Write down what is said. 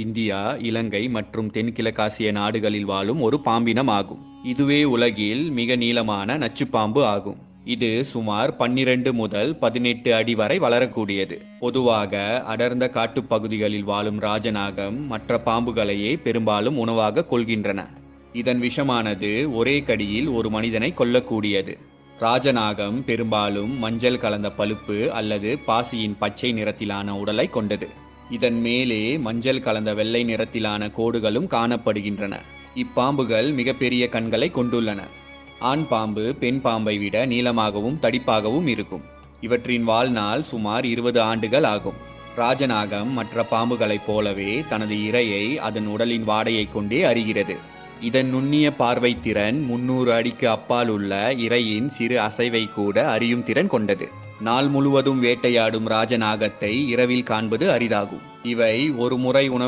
India, இலங்கை மற்றும் தென்கிழக்காசிய நாடுகளில் வாழும் ஒரு பாம்பினம் ஆகும். இதுவே உலகில் மிக நீளமான நச்சுப்பாம்பு ஆகும். இது சுமார் 12 முதல் 18 அடி வரை வளரக்கூடியது. பொதுவாக அடர்ந்த காட்டுப்பகுதிகளில் வாழும் ராஜநாகம் மற்ற பாம்புகளையே பெரும்பாலும் உணவாக கொள்கின்றன. இதன் விஷமானது ஒரே கடியில் ஒரு மனிதனை கொல்லக்கூடியது. ராஜநாகம் பெரும்பாலும் மஞ்சள் கலந்த பழுப்பு அல்லது பாசியின் பச்சை நிறத்திலான உடலை கொண்டது. இதன் மேலே மஞ்சள் கலந்த வெள்ளை நிறத்திலான கோடுகளும் காணப்படுகின்றன. இப்பாம்புகள் மிகப்பெரிய கண்களை கொண்டுள்ளன. ஆண் பாம்பு பெண் பாம்பை விட நீளமாகவும் தடிப்பாகவும் இருக்கும். இவற்றின் வாழ்நாள் சுமார் 20 ஆண்டுகள் ஆகும். ராஜநாகம் மற்ற பாம்புகளைப் போலவே தனது இரையை அதன் உடலின் வாடையை கொண்டே அறிகிறது. இதன் நுண்ணிய பார்வை திறன் 300 அடிக்கு அப்பால் உள்ள இரையின் சிறு அசைவை கூட அறியும் திறன் கொண்டது. நாள் முழுவதும் வேட்டையாடும் ராஜநாகத்தை இரவில் காண்பது அரிதாகும். இவை ஒரு முறை உணவு